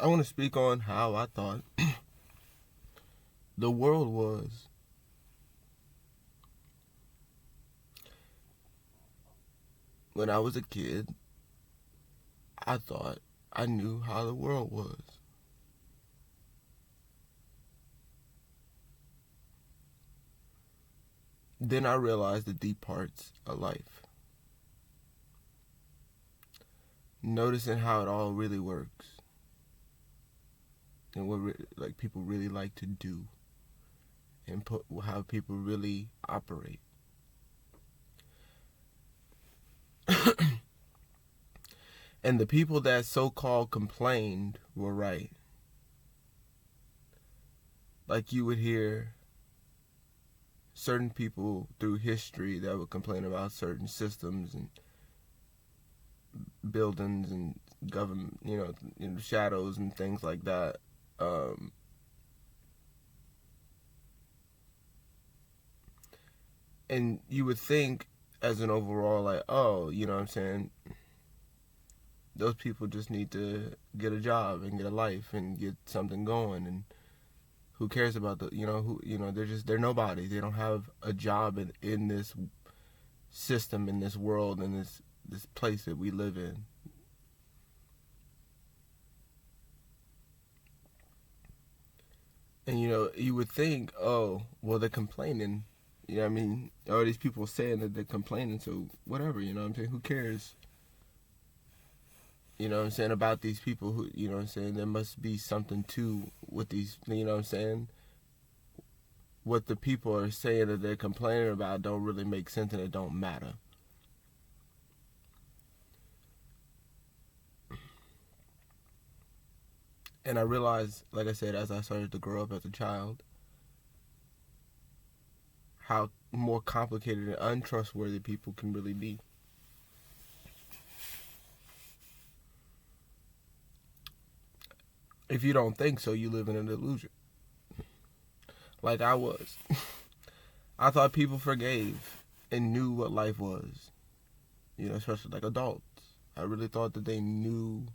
I want to speak on how I thought the world was. When I was a kid, I thought I knew how the world was. Then I realized the deep parts of life. Noticing how it all really works. And what people really like to do. And how people really operate. And the people that so-called complained were right. Like you would hear certain people through history that would complain about certain systems and buildings and government, shadows and things like that. And you would think as an overall, like, oh, you know what I'm saying? Those people just need to get a job and get a life and get something going, and who cares about they're nobody. They don't have a job in this system, in this world, in this place that we live in. And you would think, oh, well, they're complaining. You know what I mean? All these people saying that they're complaining, so whatever, you know what I'm saying? Who cares? You know what I'm saying, about these people who, you know what I'm saying, there must be something to what these, you know what I'm saying? What the people are saying that they're complaining about don't really make sense, and it don't matter. And I realized, like I said, as I started to grow up as a child, how more complicated and untrustworthy people can really be. If you don't think so, you live in an illusion. Like I was. I thought people forgave and knew what life was. Especially like adults. I really thought that they knew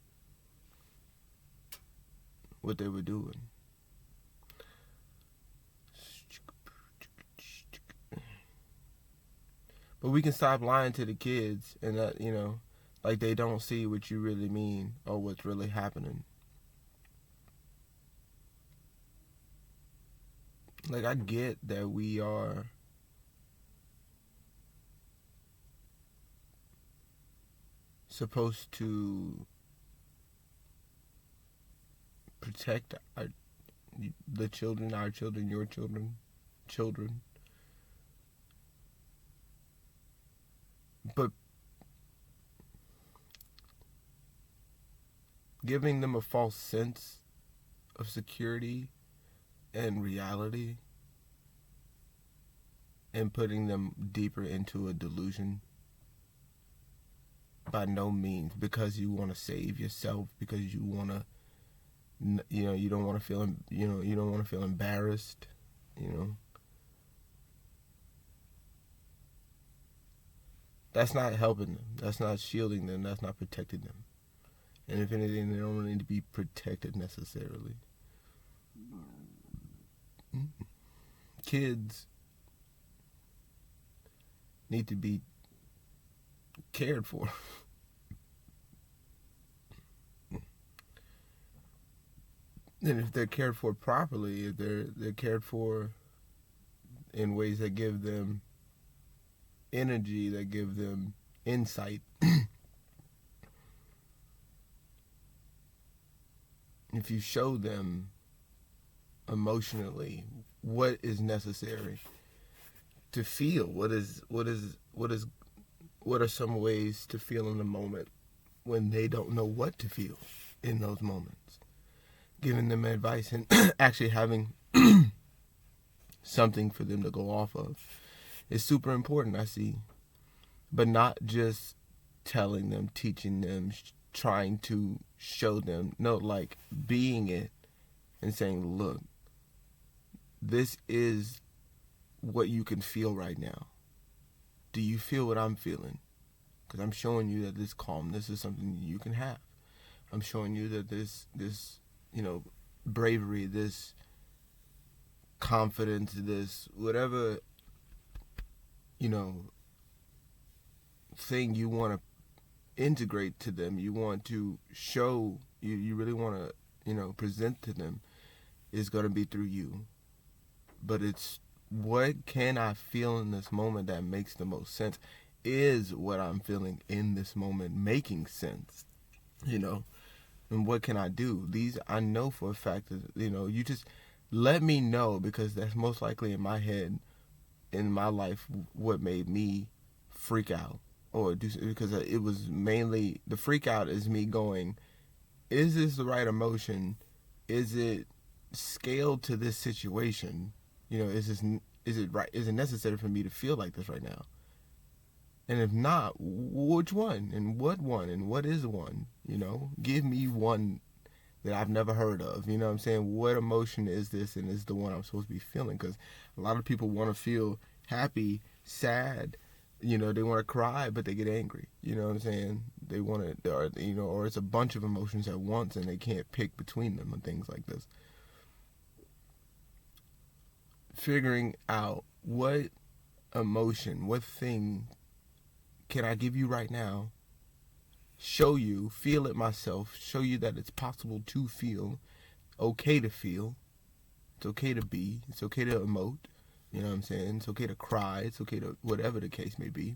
what they were doing. But we can stop lying to the kids and that, like they don't see what you really mean or what's really happening. Like, I get that we are supposed to protect the children, our children, your children. But giving them a false sense of security and reality and putting them deeper into a delusion, by no means, because you want to save yourself, because you want to, you don't want to feel, you don't want to feel embarrassed, That's not helping them. That's not shielding them. That's not protecting them. And if anything, they don't need to be protected necessarily. Kids need to be cared for. And if they're cared for properly, if they're cared for in ways that give them energy, that give them insight, if you show them emotionally what is necessary to feel, what are some ways to feel in the moment when they don't know what to feel in those moments, giving them advice and actually having something for them to go off of is super important, I see. But not just telling them, teaching them, trying to show them. No, like being it and saying, look, this is what you can feel right now. Do you feel what I'm feeling? Because I'm showing you that this calmness is something you can have. I'm showing you that this bravery, this confidence, this whatever thing you want to integrate to them, you want to show, you really want to present to them, is going to be through you. But it's what can I feel in this moment that makes the most sense? Is what I'm feeling in this moment making sense? And what can I do? These I know for a fact that you just let me know, because that's most likely in my head, in my life, what made me freak out or do, because it was mainly the freak out is me going, is this the right emotion? Is it scaled to this situation? Is it right? Is it necessary for me to feel like this right now? And if not, which one? And what one? And what is one? Give me one that I've never heard of. You know what I'm saying? What emotion is this, and is the one I'm supposed to be feeling? Because a lot of people want to feel happy, sad. They want to cry, but they get angry. You know what I'm saying? They want to, or it's a bunch of emotions at once, and they can't pick between them and things like this. Figuring out what emotion, what thing can I give you right now, show you, feel it myself, show you that it's possible to feel, okay to feel, it's okay to be, it's okay to emote, you know what I'm saying? It's okay to cry, it's okay to, whatever the case may be.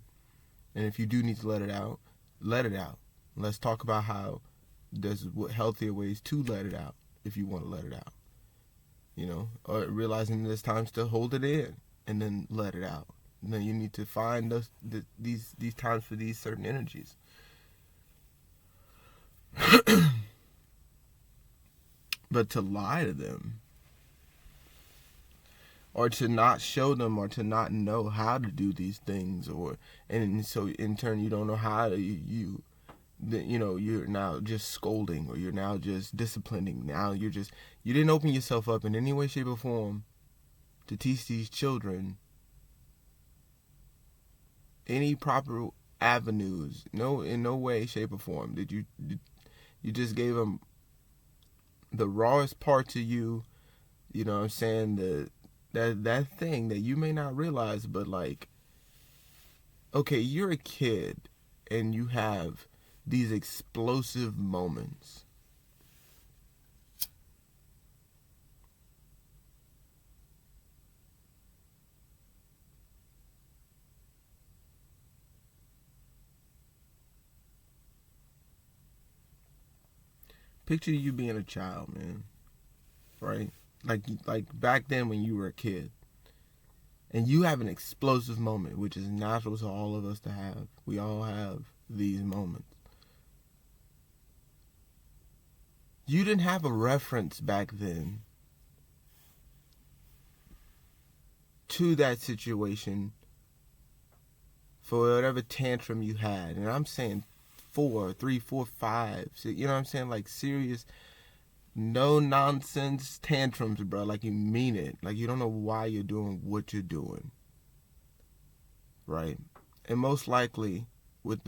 And if you do need to let it out, let it out. Let's talk about how there's healthier ways to let it out if you want to let it out. Or realizing there's times to hold it in and then let it out. And then you need to find these times for these certain energies. But to lie to them, or to not show them, or to not know how to do these things, and so in turn you don't know how to, you're now just scolding, or you're now just disciplining. Now you didn't open yourself up in any way, shape, or form to teach these children any proper avenues. No, in no way, shape, or form did you just gave them the rawest parts of you. You know what I'm saying? That thing that you may not realize, but like, okay, you're a kid and you have these explosive moments. Picture you being a child, man. Right? Like back then when you were a kid. And you have an explosive moment, which is natural to all of us to have. We all have these moments. You didn't have a reference back then to that situation for whatever tantrum you had. And I'm saying 4, 3, 4, 5. You know what I'm saying? Like serious, no nonsense tantrums, bro. Like you mean it. Like you don't know why you're doing what you're doing. Right? And most likely with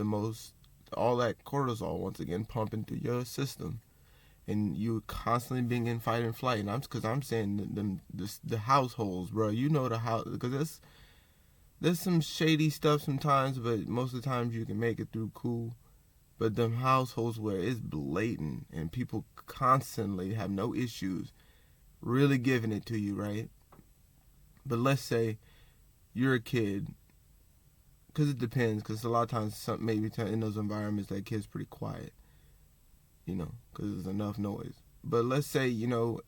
all that cortisol once again pumping through your system, and you constantly being in fight and flight. And because I'm saying the households, bro. The house, because there's some shady stuff sometimes, but most of the times you can make it through cool. But them households where it's blatant and people constantly have no issues really giving it to you, right? But let's say you're a kid, because it depends, because a lot of times maybe in those environments that kid's pretty quiet, because there's enough noise. But let's say,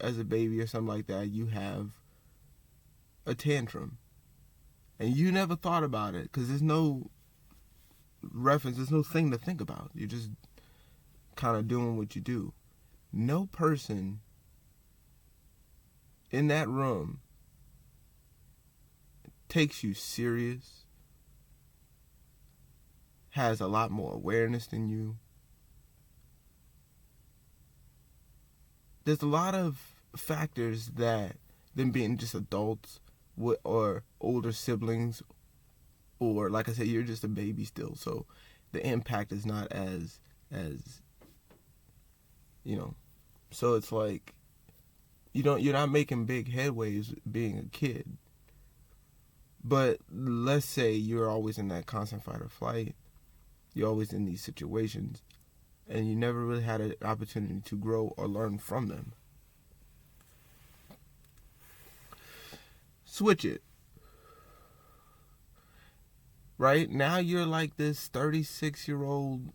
as a baby or something like that, you have a tantrum and you never thought about it because there's no reference, there's no thing to think about. You're just kind of doing what you do. No person in that room takes you serious, has a lot more awareness than you. There's a lot of factors that them being just adults or older siblings, or like I said, you're just a baby still, so the impact is not as you know. So it's like you're not making big headways being a kid. But let's say you're always in that constant fight or flight. You're always in these situations, and you never really had an opportunity to grow or learn from them. Switch it. Right? Now you're like this 36-year-old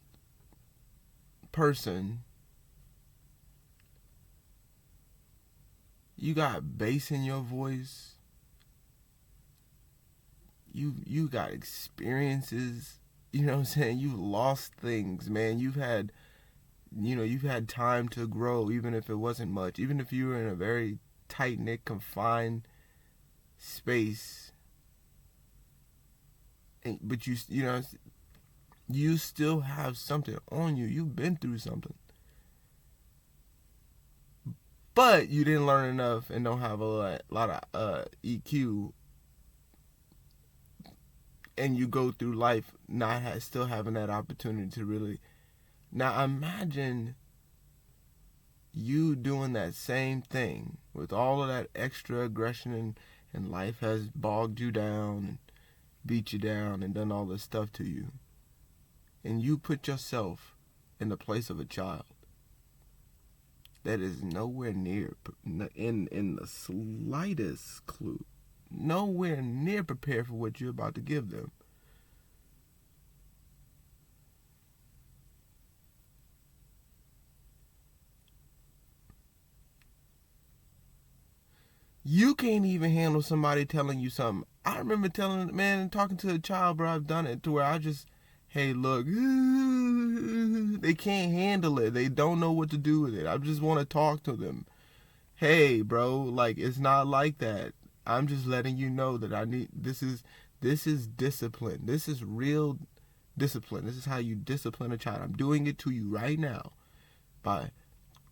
person. You got bass in your voice. You got experiences. You know what I'm saying? You lost things, man. You've had time to grow, even if it wasn't much. Even if you were in a very tight-knit, confined space. But you still have something on you. You've been through something. But you didn't learn enough and don't have a lot of EQ. And you go through life still having that opportunity to really. Now imagine you doing that same thing with all of that extra aggression and life has bogged you down and beat you down and done all this stuff to you. And you put yourself in the place of a child that is nowhere near, in the slightest clue, nowhere near prepared for what you're about to give them. You can't even handle somebody telling you something. I remember talking to a child, bro, I've done it to where I just, hey, look, they can't handle it. They don't know what to do with it. I just want to talk to them. Hey, bro, like, it's not like that. I'm just letting you know that this is discipline. This is real discipline. This is how you discipline a child. I'm doing it to you right now by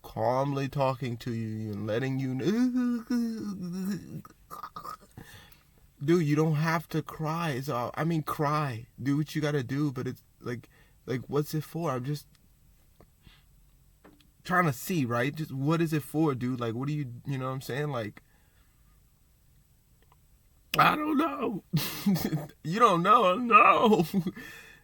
calmly talking to you and letting you know. Dude, you don't have to cry. Cry. Do what you gotta do, but it's like what's it for? I'm just trying to see, right? Just what is it for, dude? Like, what do you know what I'm saying? Like, I don't know. You don't know? No.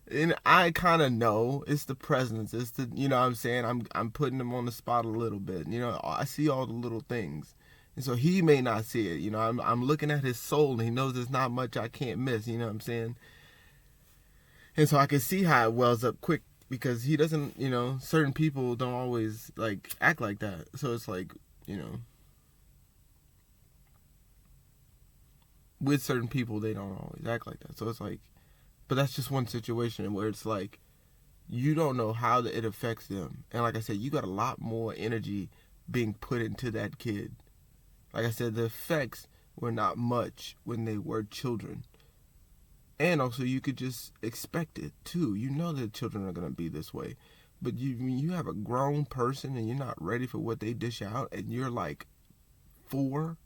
And I kind of know. It's the presence. It's the, you know what I'm saying? I'm putting him on the spot a little bit. You know, I see all the little things. And so he may not see it. You know, I'm looking at his soul and he knows there's not much I can't miss. You know what I'm saying? And so I can see how it wells up quick because he doesn't, you know, certain people don't always, like, act like that. So it's like, you know, with certain people, they don't always act like that. So it's like, but that's just one situation where it's like, you don't know how it affects them. And like I said, you got a lot more energy being put into that kid. Like I said, the effects were not much when they were children. And also, you could just expect it, too. You know that children are going to be this way. But you have a grown person and you're not ready for what they dish out, and you're like 4,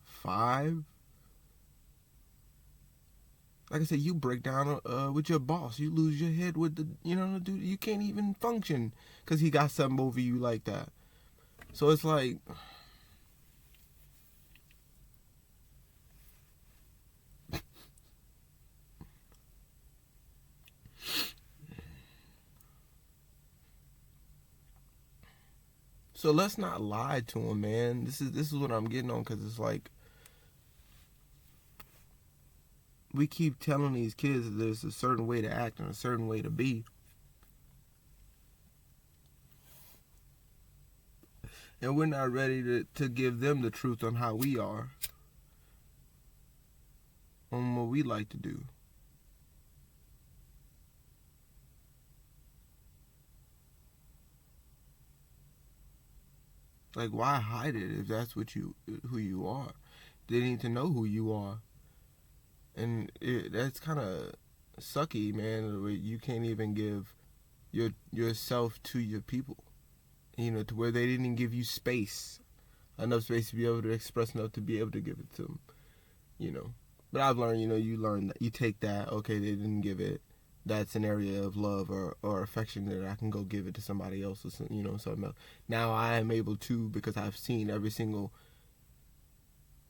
5. Like I said, you break down with your boss. You lose your head with the, you know, dude. You can't even function because he got something over you like that. So it's like, so let's not lie to him, man. This is what I'm getting on, because it's like, we keep telling these kids that there's a certain way to act and a certain way to be. And we're not ready to give them the truth on how we are, on what we like to do. Like, why hide it if that's who you are? They need to know who you are. And that's kind of sucky, man. You can't even give yourself to your people. You know, to where they didn't give you enough space to be able to express, enough to be able to give it to them. You know, but I've learned, you know, you learn that you take that. Okay, they didn't give it. that's an area of love or affection that I can go give it to somebody else or something else. Now I am able to, because I've seen every single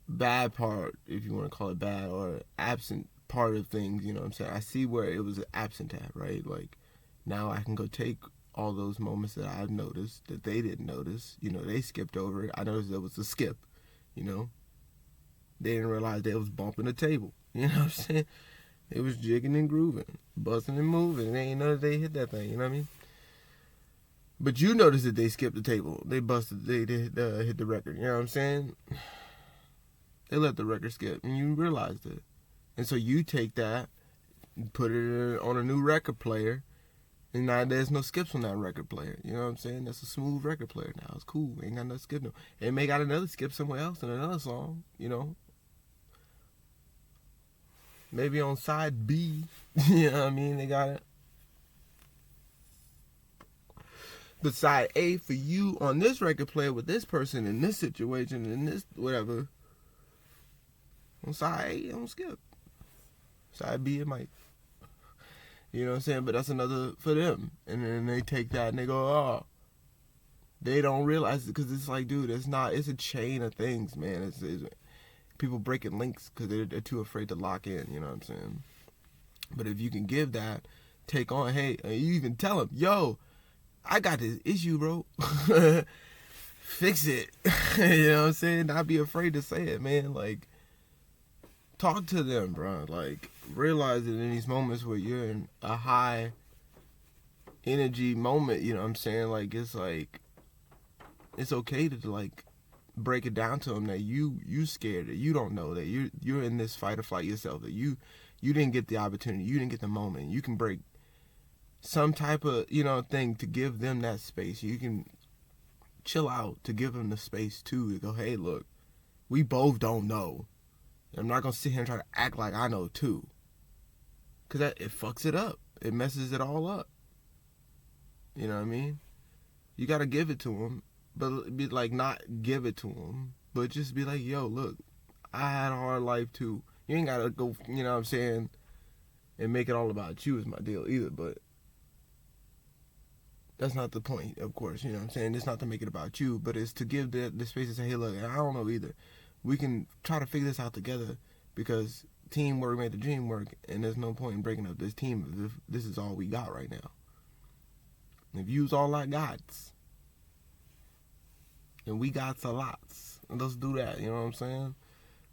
bad part, if you want to call it bad, or absent part of things, you know what I'm saying? I see where it was absent at, right? Like, now I can go take all those moments that I've noticed that they didn't notice. They skipped over it. I noticed there was a skip, They didn't realize they was bumping the table. You know what I'm saying? It was jigging and grooving, busting and moving. They ain't know that they hit that thing, you know what I mean? But you noticed that they skipped the table. They hit the record, you know what I'm saying? They let the record skip, and you realized it. And so you take that, put it on a new record player, and now there's no skips on that record player. You know what I'm saying? That's a smooth record player now. It's cool. Ain't got no skip. It may got another skip somewhere else in another song, Maybe on side B, you know what I mean? They got it. But side A for you on this record player with this person in this situation, in this whatever, on side A, it don't skip. Side B, it might. You know what I'm saying? But that's another for them. And then they take that and they go, oh. They don't realize it, because it's like, dude, it's a chain of things, man. It's people breaking links because they're too afraid to lock in, you know what I'm saying? But if you can give that, take on, hey, you even tell them, yo, I got this issue, bro. Fix it. You know what I'm saying? Not be afraid to say it, man. Like, talk to them, bro. Like, realize that in these moments where you're in a high energy moment, you know what I'm saying? Like, it's okay to, like, break it down to them that you scared, that you don't know, that you're in this fight or flight yourself, that you didn't get the opportunity, you didn't get the moment. You can break some type of, thing to give them that space. You can chill out to give them the space too, to go, hey, look, we both don't know. I'm not going to sit here and try to act like I know too. Because it fucks it up. It messes it all up. You know what I mean? You got to give it to them. But be like, not give it to them, but just be like, yo, look, I had a hard life too. You ain't gotta go, you know what I'm saying, and make it all about you is my deal either, but that's not the point, of course, you know what I'm saying? It's not to make it about you, but it's to give the space to say, hey, look, I don't know either. We can try to figure this out together, because teamwork made the dream work, and there's no point in breaking up this team if this is all we got right now. If you's all I got, and we got a lots. And let's do that, you know what I'm saying?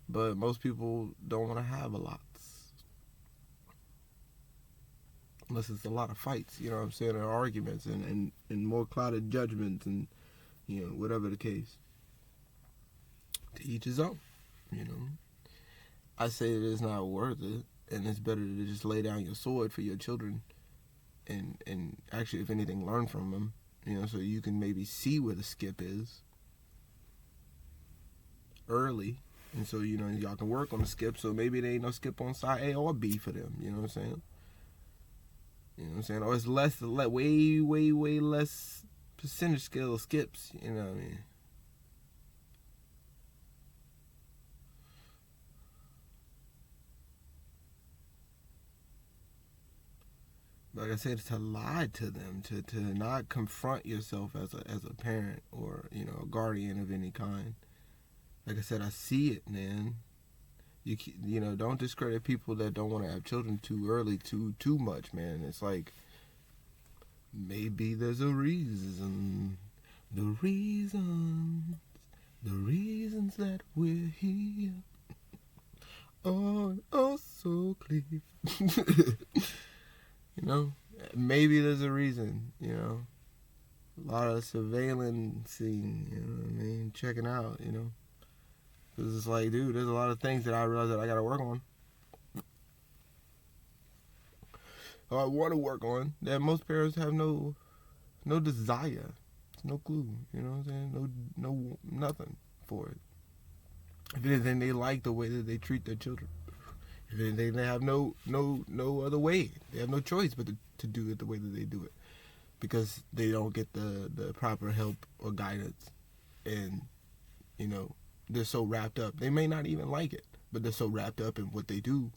But most people don't want to have a lots. Unless it's a lot of fights, you know what I'm saying, or arguments and more clouded judgments and, whatever the case. To each his own, I say that it's not worth it, and it's better to just lay down your sword for your children and actually, if anything, learn from them, so you can maybe see where the skip is early, and so y'all can work on the skip, so maybe there ain't no skip on side A or B for them, you know what I'm saying, or it's way less percentage scale skips, you know what I mean. Like I said, to lie to them, to not confront yourself as a parent or a guardian of any kind. Like I said, I see it, man. You don't discredit people that don't want to have children too early, too much, man. It's like, maybe there's a reason. The reasons that we're here. Oh, so clear. Maybe there's a reason, A lot of surveillancing, you know what I mean? Checking out, Because it's like, dude, there's a lot of things that I realize that I got to work on. Or I want to work on, that most parents have no desire. No clue, you know what I'm saying? No, nothing for it. If anything, they like the way that they treat their children. If anything, they have no other way. They have no choice but to do it the way that they do it. Because they don't get the proper help or guidance. And, they're so wrapped up. They may not even like it, but they're so wrapped up in what they do,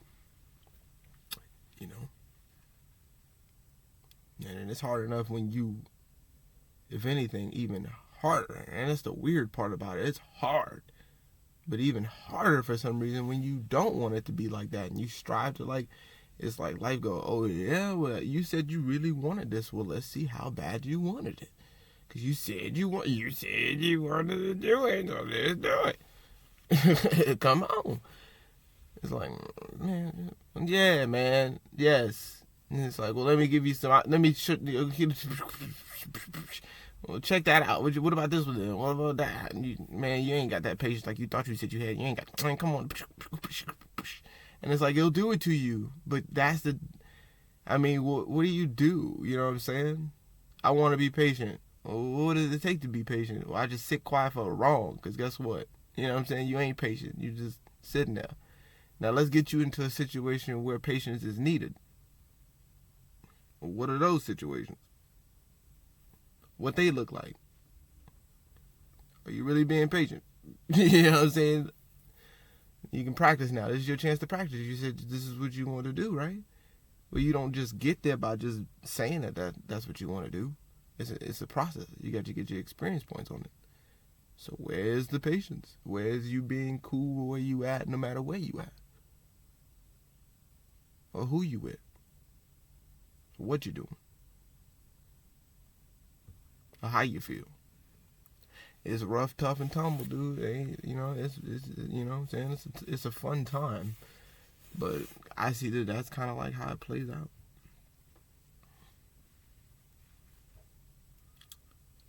And it's hard enough when you, if anything, even harder. And that's the weird part about it. It's hard. But even harder for some reason when you don't want it to be like that and you strive to, like, it's like life go, oh yeah, well, you said you really wanted this. Well, let's see how bad you wanted it. Because you said you wanted to do it, so let's do it. Come on. It's like, man, yeah, man, yes. And it's like, well, let me give you some, well, check that out. What about this one then? What about that? Man, you ain't got that patience like you thought you said you had. You ain't got, man, come on. And it's like, it'll do it to you. But that's the, I mean, what do you do? You know what I'm saying? I want to be patient. Well, what does it take to be patient? Well, I just sit quiet for wrong. Because guess what? You know what I'm saying? You ain't patient. You just sitting there. Now, let's get you into a situation where patience is needed. What are those situations? What they look like? Are you really being patient? You know what I'm saying? You can practice now. This is your chance to practice. You said this is what you want to do, right? Well, you don't just get there by just saying that's what you want to do. It's a process. You got to get your experience points on it. So where's the patience? Where's you being cool where you at no matter where you at? Or who you with? What you doing? Or how you feel? It's rough, tough, and tumble, dude. You know, it's you know what I'm saying? It's a fun time. But I see that's kind of like how it plays out.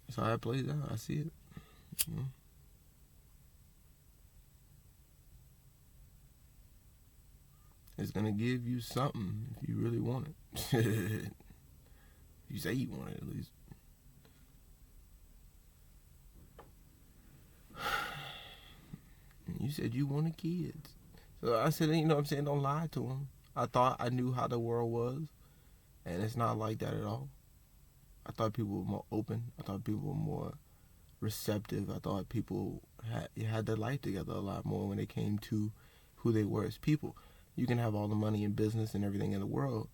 That's how it plays out. I see it. Mm-hmm. It's going to give you something if you really want it. You say you want it, at least. You said you wanted kids. So I said, you know what I'm saying, don't lie to them. I thought I knew how the world was, and it's not like that at all. I thought people were more open. I thought people were more receptive. I thought people had their life together a lot more when it came to who they were as people. You can have all the money and business and everything in the world,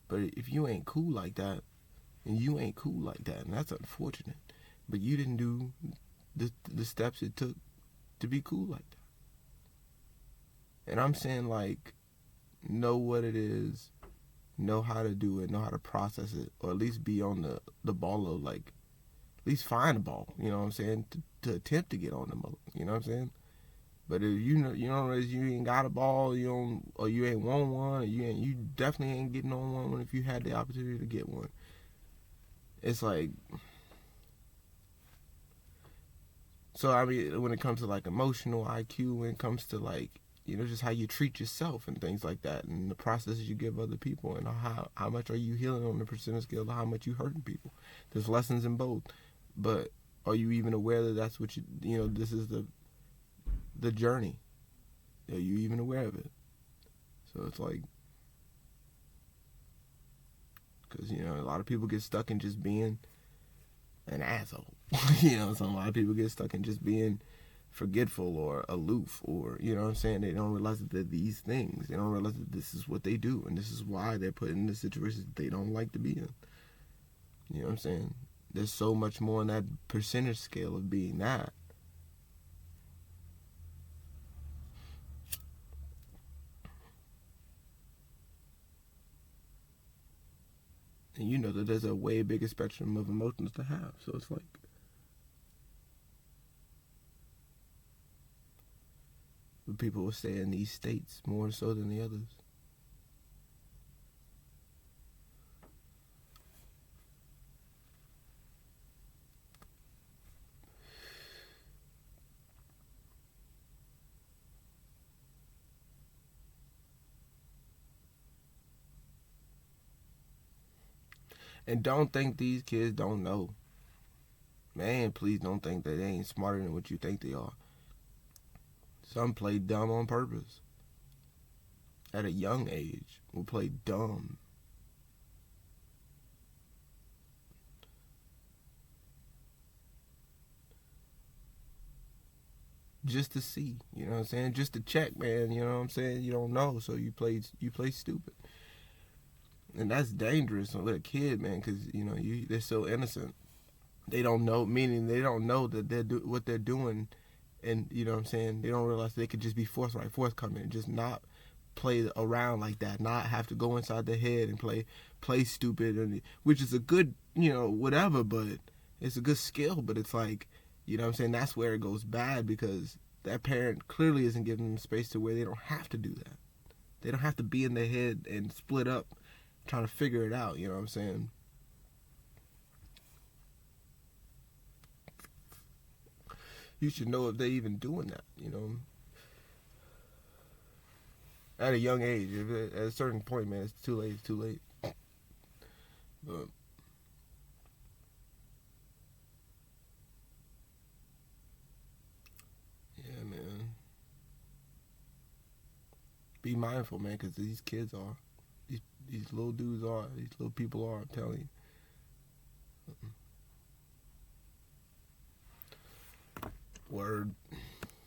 but if you ain't cool like that, and you ain't cool like that, and that's unfortunate, but you didn't do the steps it took to be cool like that. And I'm saying, like, know what it is, know how to do it, know how to process it, or at least be on the ball of, like, at least find a ball, you know what I'm saying, to attempt to get on the ball, you know what I'm saying? But if you know you ain't got a ball, you don't, or you ain't won one, or you definitely ain't getting on one if you had the opportunity to get one. It's like, so I mean, when it comes to like emotional IQ, when it comes to like, you know, just how you treat yourself and things like that, and the processes you give other people, and how much are you healing on the percentage scale of how much you hurting people. There's lessons in both, but are you even aware that that's what you know, this is the journey? Are you even aware of it? So it's like, because, you know, a lot of people get stuck in just being an asshole. You know, a lot of people get stuck in just being forgetful or aloof, or, you know what I'm saying, they don't realize that they're these things. They don't realize that this is what they do, and this is why they're put in the situations that they don't like to be in. You know what I'm saying? There's so much more on that percentage scale of being that. And you know that there's a way bigger spectrum of emotions to have. So it's like, people will stay in these states more so than the others. And don't think these kids don't know. Man, please don't think that they ain't smarter than what you think they are. Some play dumb on purpose. At a young age, will play dumb. Just to see, you know what I'm saying? Just to check, man, you know what I'm saying? You don't know, so you play stupid. And that's dangerous with a kid, man, because they're so innocent. They don't know, meaning they don't know that what they're doing, and you know what I'm saying. They don't realize they could just be forthcoming, and just not play around like that, not have to go inside their head and play stupid, and which is a good whatever, but it's a good skill. But it's like, you know what I'm saying, that's where it goes bad, because that parent clearly isn't giving them space to where they don't have to do that. They don't have to be in their head and split up trying to figure it out, you know what I'm saying? You should know if they're even doing that, at a young age. At a certain point, man, it's too late. It's too late. But yeah, man, be mindful, man, because these kids are, these little dudes are, these little people are. I'm telling you. Word.